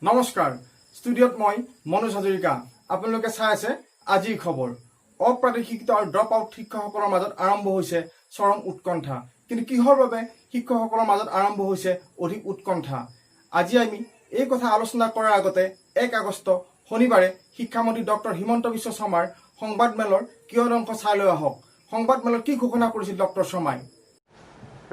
নমস্কাৰ ষ্টুডিঅ'ত মই মনোজ হাজৰিকা আপোনালোকে চাই আছে আজিৰ খবৰ অপ্ৰাদেশিক আৰু ড্ৰপ আউট শিক্ষকসকলৰ মাজত আৰম্ভ হৈছে চৰম উৎকণ্ঠা কিন্তু কিহৰ বাবে শিক্ষকসকলৰ মাজত আৰম্ভ হৈছে অধিক উৎকণ্ঠা আজি আমি এই কথা আলোচনা কৰাৰ আগতে 1 আগষ্ট শনিবাৰে শিক্ষামন্ত্ৰী ডক্টৰ হিমন্ত বিশ্ব শৰ্মাৰ সংবাদমেলৰ কিয়ৰ অংশ চাই লৈ আহক সংবাদমেলত কি ঘোষণা কৰিছিল ডক্টৰ শৰ্মাই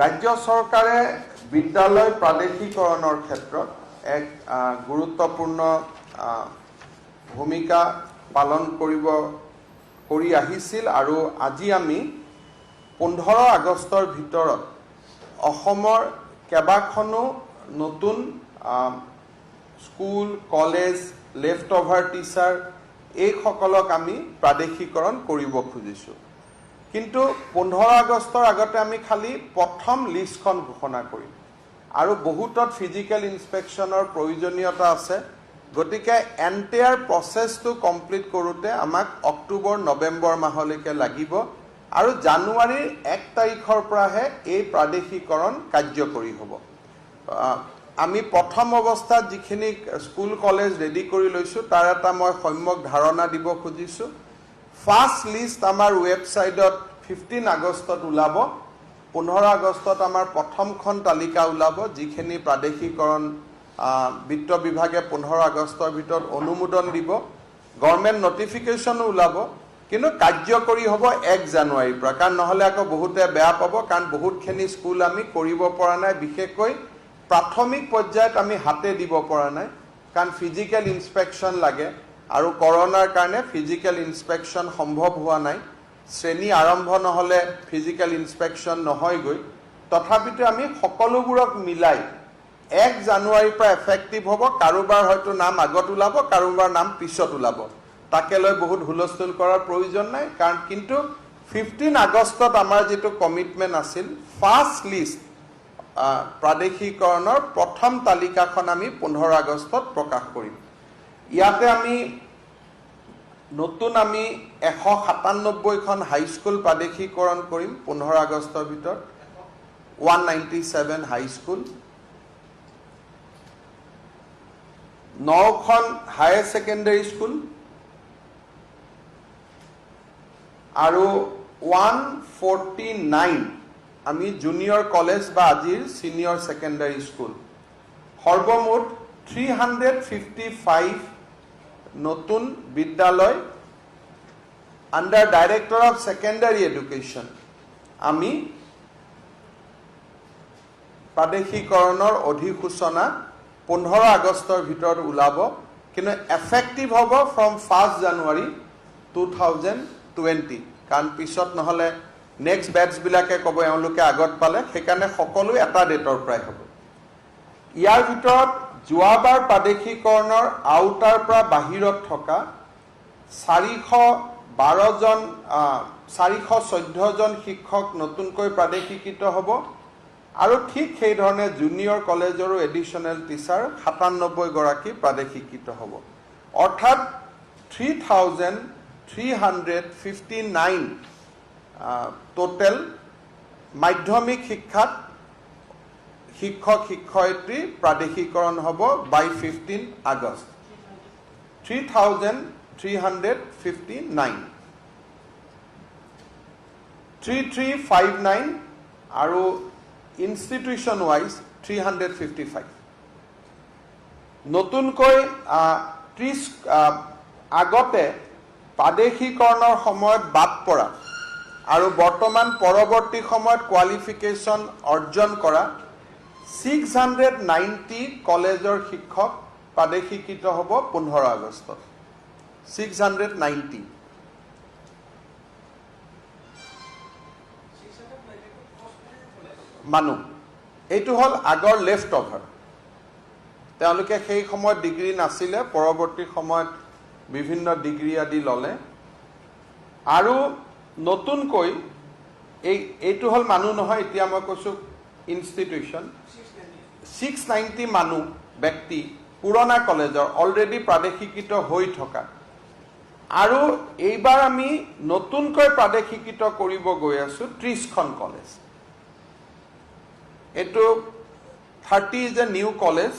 ৰাজ্য চৰকাৰে বিদ্যালয় প্ৰাদেশিকৰণৰ ক্ষেত্ৰত এক গুৰুত্বপূৰ্ণ ভূমিকা পালন কৰি আহিছিল আৰু আজি আমি 15 আগষ্টৰ ভিতৰত অসমৰ কেবাখনো নতুন school college left over teacher এইসকলক আমি প্ৰাদেশিকৰণ কৰিব খুজিছোঁ কিন্তু 15 আগষ্টৰ আগতে আমি খালি প্ৰথম লিষ্টখন ঘোষণা কৰিম আৰু বহুতত ফিজিক্যাল ইনস্পেকশনৰ প্ৰয়োজনীয়তা আছে গতিকে এন্টায়াৰ প্ৰসেসটো কমপ্লিট কৰোতে আমাক অক্টোবৰ নৱেম্বৰ মাহলৈকে লাগিব আৰু জানুৱাৰীৰ 1 তাৰিখৰ পৰাহে এই প্ৰাদেশিকৰণ কাৰ্যকৰী হ'ব আমি প্ৰথম অৱস্থাত যিখিনি স্কুল কলেজ ৰেডি কৰি লৈছো তাৰ এটা মই সম্যক ধাৰণা দিব খুজিছো ফাৰ্স্ট লিষ্ট আমাৰ ৱেবসাইটত 15 আগষ্টত ওলাব 15 আগষ্টত আমাৰ প্ৰথমখন তালিকা ওলাব যিখিনি প্ৰাদেশিকৰণ বিত্ত বিভাগে 15 আগষ্টৰ ভিতৰত অনুমোদন দিব গভৰ্ণমেণ্ট নটিফিকেশনো ওলাব কিন্তু কাৰ্যকৰী হ'ব 1 জানুৱাৰীৰ পৰা কাৰণ নহলে আকৌ বহুতে বেয়া পাব কাৰণ বহুতখিনি স্কুল আমি কৰিব পৰা নাই বিশেষকৈ প্ৰাথমিক পৰ্যায়ত আমি হাতে দিব পৰা নাই কাৰণ ফিজিক্যাল ইনস্পেকশন লাগে আৰু কৰোনাৰ কাৰণে ফিজিক্যাল ইনস্পেকশন সম্ভৱ হোৱা নাই শ্ৰেণী আৰম্ভ নহলে ফিজিক্যাল ইনস্পেকশন নহয় গৈ তথাপিতো আমি সকলোবোৰক মিলাই 1 জানুৱাৰীৰ পৰা এফেক্টিভ হ'ব কাৰোবাৰ হয়তো নাম আগত ওলাব কাৰোবাৰ নাম পিছত ওলাব তাকে লৈ বহুত হুলস্থুল কৰাৰ প্ৰয়োজন নাই কাৰণ কিন্তু 15 আগষ্টত আমাৰ যেটো কমিটমেন্ট আছিল ফাৰ্স্ট লিষ্ট প্ৰাদেশিকৰণৰ প্ৰথম তালিকাখন আমি 15 আগষ্টত প্ৰকাশ কৰিম ইয়াতে আমি নতুন আমি 197 খন হাই স্কুল প্ৰাদেশিকৰণ কৰিম 15 আগষ্টৰ ভিতৰত 197 হাই স্কুল 9 খন হায়াৰ সেকেন্ডাৰী স্কুল আৰু 149 আমি জুনিয়ৰ কলেজ বা আজিৰ সিনিয়ৰ সেকেন্ডাৰী স্কুল সৰ্বমুঠ 355 নতুন বিদ্যালয় under director of secondary education আমি প্ৰাদেশিকৰণৰ অধিসূচনা 15 আগষ্টৰ ভিতৰত ওলাব কিন্তু এফেক্টিভ হ'ব ফ্ৰম 1 জানুৱাৰী 2020 কাৰণ পিছত নহলে নেক্সট ব্যাচ বিলাকে ক'ব এওঁলোকে আগত পালে সেইকাৰণে সকলো এটা ডেটৰ পৰাই হ'ব ইয়াৰ ভিতৰত যোৱাবাৰ প্ৰাদেশিকৰণৰ আউটাৰ পৰা বাহিৰত থকা 414 জন শিক্ষক নতুনকৈ প্ৰাদেশিকিত হ'ব আৰু ঠিক সেই ধৰণে জুনিয়ৰ কলেজৰো এডিশনাল টিচাৰ 97 গৰাকী প্ৰাদেশিকিত হ'ব অৰ্থাৎ 3359 টোটেল মাধ্যমিক শিক্ষাত শিক্ষক শিক্ষয়িত্ৰী প্ৰাদেশিকৰণ হ'ব বাই 15 আগষ্ট 3359 3359 আৰু ইনষ্টিটিউশন ওয়াইজ 355 নতুনকৈ 30 আগতে প্ৰাদেশিকৰণৰ সময়ত বাদ পৰা আৰু বৰ্তমান পৰৱৰ্তী সময়ত কোৱালিফিকেশন অৰ্জন কৰা 690 কলেজৰ শিক্ষক প্ৰাদেশিকিত হ'ব 15 আগষ্টত 690 মানুহ এইটো হল আগৰ লেফট ওভাৰ তেওঁলোকে সেই সময়ত ডিগ্ৰী নাছিলে পৰৱৰ্তী সময়ত বিভিন্ন ডিগ্ৰী আদি ললে আৰু নতুনকৈ এইটো হল মানুহ নহয় এতিয়া মই কৈছো ইনষ্টিটিউশন 690 মানুহ ব্যক্তি পুৰণা কলেজৰ অলৰেডি প্ৰাদেশিকিত হৈ থকা আৰু এইবাৰ আমি নতুনকৈ প্ৰাদেশিকিত কৰিব গৈ আছো 30 খন কলেজ এটো 30 is a new college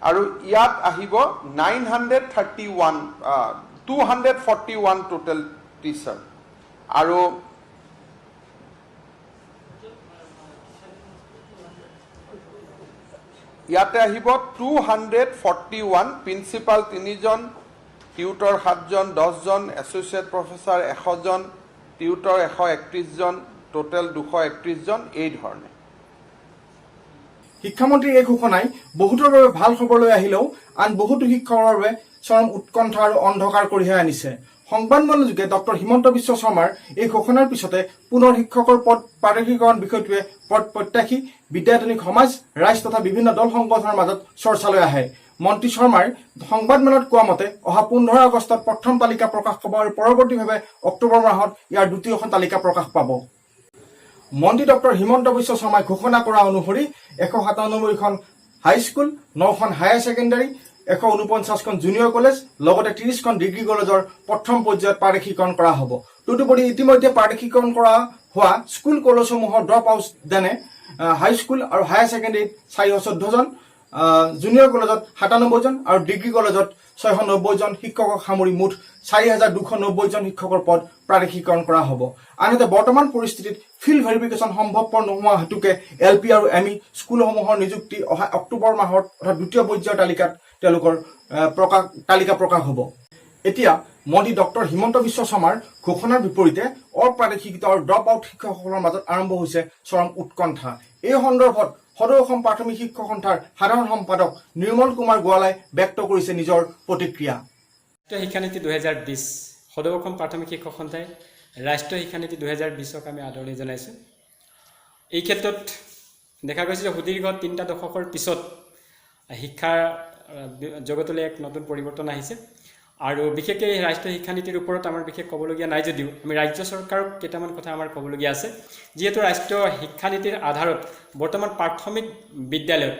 আৰু ইয়াত আহিব 241 টোটেল টিচাৰ আৰু ইয়াতে আহিব 241 প্ৰিন্সিপাল 3জন টিউটৰ 7জন 10জন এছ'চিয়েট প্ৰফেচাৰ 100 জন টিউটৰ 131 জন টোটেল 231 জন এই ধৰণে শিক্ষামন্ত্ৰীৰ এই ঘোষণাই বহুতৰ বাবে ভাল খবৰ লৈ আহিলেও আন বহুতো শিক্ষকৰ বাবে চৰম উৎকণ্ঠা আৰু অন্ধকাৰ কঢ়িয়াই আনিছে সংবাদমেলযোগে ডক্টৰ হিমন্ত বিশ্ব শৰ্মাৰ এই ঘোষণাৰ পিছতে পুনৰ শিক্ষকৰ পদ প্ৰাদেশিকৰণ বিষয়টোৱে পদ প্ৰত্যাশী বিদ্যায়তনিক সমাজ ৰাইজ তথা বিভিন্ন দল সংগঠনৰ মাজত চৰ্চালৈ আহে মন্ত্ৰী শৰ্মাৰ সংবাদমেলত কোৱা মতে অহা 15 আগষ্টত প্ৰথম তালিকা প্ৰকাশ পাব আৰু পৰৱৰ্তীভাৱে অক্টোবৰ মাহত ইয়াৰ দ্বিতীয়খন তালিকা প্ৰকাশ পাব মন্ত্ৰী ডক্টৰ হিমন্ত বিশ্ব শৰ্মাই ঘোষণা কৰা অনুসৰি 197খন হাইস্কুল 9খন হায়াৰ ছেকেণ্ডাৰী 149খন জুনিয়ৰ কলেজ লগতে 30খন ডিগ্ৰী কলেজৰ প্ৰথম পৰ্যায়ত প্ৰাদেশিকৰণ কৰা হ'ব তদুপৰি ইতিমধ্যে প্ৰাদেশিকৰণ কৰা হোৱা স্কুল কলেজসমূহৰ ড্ৰপ আউট যেনে হাইস্কুল আৰু হায়াৰ ছেকেণ্ডাৰীত 414 জন জুনিয়ৰ কলেজত 97 জন আৰু ডিগ্ৰী কলেজত 690 জন শিক্ষকক সামৰি মুঠ 4290 জন শিক্ষকৰ পদ প্ৰাদেশিকৰণ কৰা হ'ব আনহাতে বৰ্তমান পৰিস্থিতিত ফিল্ড ভেৰিফিকেশ্যন সম্ভৱপৰ নোহোৱা হেতুকে এলপি আৰু এমই স্কুলসমূহৰ নিযুক্তি অহা অক্টোবৰ মাহত অৰ্থাৎ দ্বিতীয় পৰ্যায়ৰ তালিকাত তেওঁলোকৰ তালিকা প্ৰকাশ হ'ব এতিয়া মন্ত্ৰী ডক্টৰ হিমন্ত বিশ্ব শৰ্মাৰ ঘোষণাৰ বিপৰীতে অপ্ৰাদেশিকতা আৰু ড্ৰপ আউট শিক্ষকসকলৰ মাজত আৰম্ভ হৈছে চৰম উৎকণ্ঠা এই সন্দৰ্ভত সদৌ অসম প্ৰাথমিক শিক্ষক সন্থাৰ সাধাৰণ সম্পাদক নিৰ্মল কুমাৰ গোৱালাই ব্যক্ত কৰিছে নিজৰ প্ৰতিক্ৰিয়া শিক্ষানীতি 2020 সদৌ অসম প্ৰাথমিক শিক্ষক সন্থাই ৰাষ্ট্ৰীয় শিক্ষানীতি 2020ক আমি আদৰণি জনাইছোঁ এই ক্ষেত্ৰত দেখা গৈছে যে সুদীৰ্ঘ 3টা দশকৰ পিছত শিক্ষাৰ জগতলৈ এক নতুন পৰিৱৰ্তন আহিছে আৰু বিশেষকৈ এই ৰাষ্ট্ৰীয় শিক্ষানীতিৰ ওপৰত আমাৰ বিশেষ ক'বলগীয়া নাই যদিও আমি ৰাজ্য চৰকাৰক কেইটামান কথা আমাৰ ক'বলগীয়া আছে যিহেতু ৰাষ্ট্ৰীয় শিক্ষানীতিৰ আধাৰত বৰ্তমান প্ৰাথমিক বিদ্যালয়ত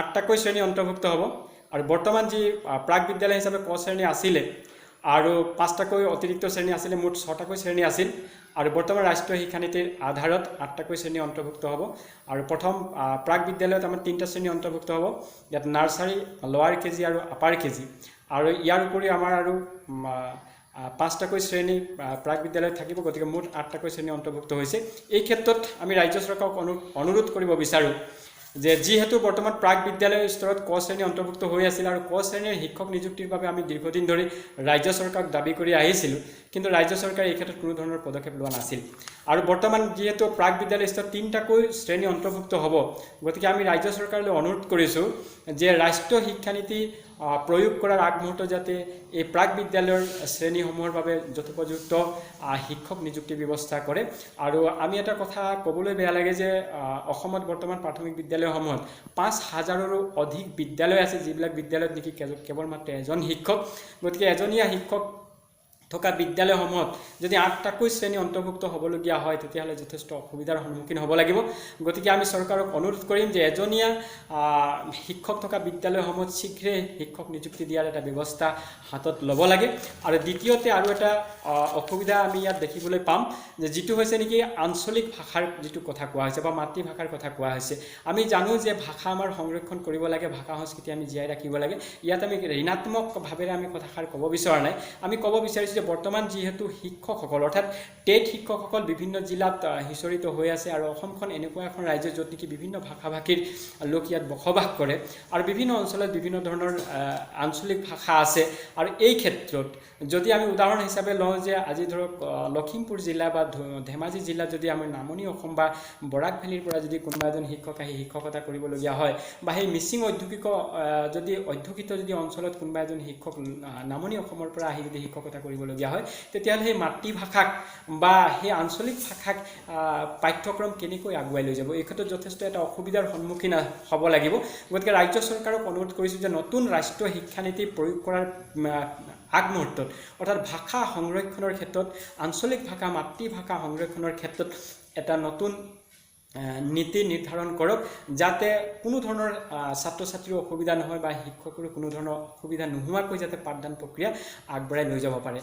8টাকৈ শ্ৰেণী অন্তৰ্ভুক্ত হ'ব আৰু বৰ্তমান যি প্ৰাক বিদ্যালয় হিচাপে ক শ্ৰেণী আছিলে আৰু 5টাকৈ অতিৰিক্ত শ্ৰেণী আছিলে মুঠ 6টাকৈ শ্ৰেণী আছিল আৰু বৰ্তমান ৰাষ্ট্ৰীয় শিক্ষানীতিৰ আধাৰত 8টাকৈ শ্ৰেণী অন্তৰ্ভুক্ত হ'ব আৰু প্ৰথম প্ৰাক বিদ্যালয়ত আমাৰ 3টা শ্ৰেণী অন্তৰ্ভুক্ত হ'ব ইয়াত নাৰ্চাৰী লোৱাৰ কেজি আৰু আপাৰ কেজি আৰু ইয়াৰ উপৰি আমাৰ আৰু 5টাকৈ শ্ৰেণী প্ৰাক বিদ্যালয়ত থাকিব গতিকে মুঠ 8টাকৈ শ্ৰেণী অন্তৰ্ভুক্ত হৈছে এই ক্ষেত্ৰত আমি ৰাজ্য চৰকাৰক অনুৰোধ কৰিব বিচাৰোঁ যে যিহেতু বৰ্তমান প্ৰাক বিদ্যালয় স্তৰত ক শ্ৰেণী অন্তৰ্ভুক্ত হৈ আছিল আৰু ক শ্ৰেণীৰ শিক্ষক নিযুক্তিৰ বাবে আমি দীৰ্ঘদিন ধৰি ৰাজ্য চৰকাৰক দাবী কৰি আহিছিলোঁ কিন্তু ৰাজ্য চৰকাৰে এই ক্ষেত্ৰত কোনো ধৰণৰ পদক্ষেপ লোৱা নাছিল আৰু বৰ্তমান যিহেতু প্ৰাক বিদ্যালয় স্তৰত 3টাকৈ শ্ৰেণী অন্তৰ্ভুক্ত হ'ব গতিকে আমি ৰাজ্য চৰকাৰলৈ অনুৰোধ কৰিছোঁ যে ৰাষ্ট্ৰীয় শিক্ষানীতি প্ৰয়োগ কৰাৰ আগমুহূৰ্তত যাতে এই প্ৰাক বিদ্যালয়ৰ শ্ৰেণীসমূহৰ বাবে যথোপযুক্ত শিক্ষক নিযুক্তি ব্যৱস্থা কৰে আৰু আমি এটা কথা ক'বলৈ বেয়া লাগে যে অসমত বৰ্তমান প্ৰাথমিক বিদ্যালয়সমূহত 5,000ৰো অধিক বিদ্যালয় আছে যিবিলাক বিদ্যালয়ত নেকি কেৱল মাত্ৰ এজন শিক্ষক গতিকে এজনীয়া শিক্ষক থকা বিদ্যালয়সমূহত যদি 8টাকৈ শ্ৰেণী অন্তৰ্ভুক্ত হ'বলগীয়া হয় তেতিয়াহ'লে যথেষ্ট অসুবিধাৰ সন্মুখীন হ'ব লাগিব গতিকে আমি চৰকাৰক অনুৰোধ কৰিম যে এজনীয়া শিক্ষক থকা বিদ্যালয়সমূহত শীঘ্ৰে শিক্ষক নিযুক্তি দিয়াৰ এটা ব্যৱস্থা হাতত ল'ব লাগে আৰু দ্বিতীয়তে আৰু এটা অসুবিধা আমি ইয়াত দেখিবলৈ পাম যে যিটো হৈছে নেকি আঞ্চলিক ভাষাৰ যিটো কথা কোৱা হৈছে বা মাতৃভাষাৰ কথা কোৱা হৈছে আমি জানো যে ভাষা আমাৰ সংৰক্ষণ কৰিব লাগে ভাষা সংস্কৃতি আমি জীয়াই ৰাখিব লাগে ইয়াত আমি ঋণাত্মকভাৱে আমি কথাষাৰ ক'ব বিচৰা নাই আমি ক'ব বিচাৰিছোঁ যে বৰ্তমান যিহেতু শিক্ষকসকল অৰ্থাৎ টেট শিক্ষকসকল বিভিন্ন জিলাত সিঁচৰিত হৈ আছে আৰু অসমখন এনেকুৱা এখন ৰাজ্য য'ত নেকি বিভিন্ন ভাষা ভাষীৰ লোক ইয়াত বসবাস কৰে আৰু বিভিন্ন অঞ্চলত বিভিন্ন ধৰণৰ আঞ্চলিক ভাষা আছে আৰু এই ক্ষেত্ৰত যদি আমি উদাহৰণ হিচাপে লওঁ যে আজি ধৰক লখিমপুৰ জিলা বা ধেমাজি জিলাত যদি আমি নামনি অসম বা বৰাক ভেলীৰ পৰা যদি কোনোবা এজন শিক্ষক আহি শিক্ষকতা কৰিবলগীয়া হয় বা সেই মিচিং অধ্যুষিত যদি অঞ্চলত কোনোবা এজন শিক্ষক নামনি অসমৰ পৰা আহি যদি শিক্ষকতা কৰিবলগীয়া হয় তেতিয়াহ'লে সেই মাতৃভাষাক বা সেই আঞ্চলিক ভাষাক পাঠ্যক্ৰম কেনেকৈ আগুৱাই লৈ যাব এই ক্ষেত্ৰত যথেষ্ট এটা অসুবিধাৰ সন্মুখীন হ'ব লাগিব গতিকে ৰাজ্য চৰকাৰক অনুৰোধ কৰিছোঁ যে নতুন ৰাষ্ট্ৰীয় শিক্ষানীতি প্ৰয়োগ কৰাৰ আগমুহূৰ্তত অৰ্থাৎ ভাষা সংৰক্ষণৰ ক্ষেত্ৰত আঞ্চলিক ভাষা মাতৃভাষা সংৰক্ষণৰ ক্ষেত্ৰত এটা নতুন নীতি নিৰ্ধাৰণ কৰক যাতে কোনো ধৰণৰ ছাত্ৰ ছাত্ৰীৰ অসুবিধা নহয় বা শিক্ষকৰো কোনো ধৰণৰ অসুবিধা নোহোৱাকৈ যাতে পাঠদান প্ৰক্ৰিয়া আগবঢ়াই লৈ যাব পাৰে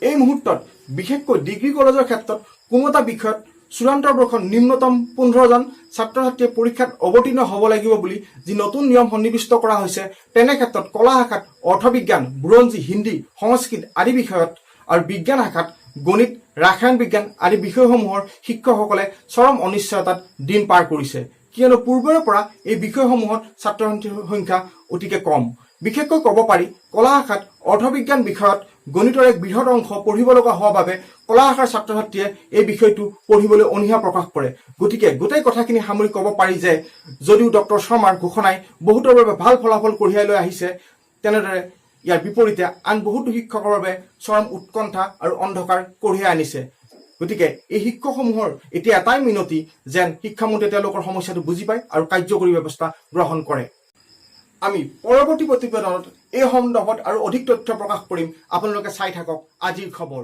এই মুহূৰ্তত বিশেষকৈ ডিগ্ৰী কলেজৰ ক্ষেত্ৰত কোনো এটা বিষয়ত চূড়ান্ত বৰ্ষত নিম্নতম 15জন ছাত্ৰ ছাত্ৰীয়ে পৰীক্ষাত অৱতীৰ্ণ হ'ব লাগিব বুলি যি নতুন নিয়ম সন্নিৱিষ্ট কৰা হৈছে, তেনে ক্ষেত্ৰত কলা শাখাত অৰ্থবিজ্ঞান, বুৰঞ্জী, হিন্দী, সংস্কৃত আদি বিষয়ত আৰু বিজ্ঞান শাখাত গণিত, ৰাসায়ন বিজ্ঞান আদি বিষয়সমূহৰ শিক্ষকসকলে চৰম অনিশ্চয়তাত দিন পাৰ কৰিছে, কিয়নো পূৰ্বৰে পৰা এই বিষয়সমূহত ছাত্ৰ ছাত্ৰীৰ সংখ্যা অতিকে কম। বিশেষকৈ ক'ব পাৰি, কলা শাখাত অৰ্থবিজ্ঞান বিষয়ত গণিতৰ এক বৃহৎ অংশ পঢ়িব লগা হোৱাৰ বাবে কলা শাখাৰ ছাত্ৰ ছাত্ৰীয়ে এই বিষয়টো পঢ়িবলৈ অনীহা প্ৰকাশ কৰে। গতিকে গোটেই কথাখিনি সামৰি ক'ব পাৰি যে যদিও ডক্টৰ শৰ্মাৰ ঘোষণাই বহুতৰ বাবে ভাল ফলাফল কঢ়িয়াই লৈ আহিছে, তেনেদৰে ইয়াৰ বিপৰীতে আন বহুতো শিক্ষকৰ বাবে চৰম উৎকণ্ঠা আৰু অন্ধকাৰ কঢ়িয়াই আনিছে। গতিকে এই শিক্ষকসমূহৰ এতিয়া এটাই মিনতি যেন শিক্ষামন্ত্ৰীয়ে তেওঁলোকৰ সমস্যাটো বুজি পায় আৰু কাৰ্যকৰী ব্যৱস্থা গ্ৰহণ কৰে। আমি পৰৱৰ্তী প্ৰতিবেদনত এই সন্দৰ্ভত আৰু অধিক তথ্য প্ৰকাশ কৰিম। আপোনালোকে চাই থাকক আজিৰ খবৰ।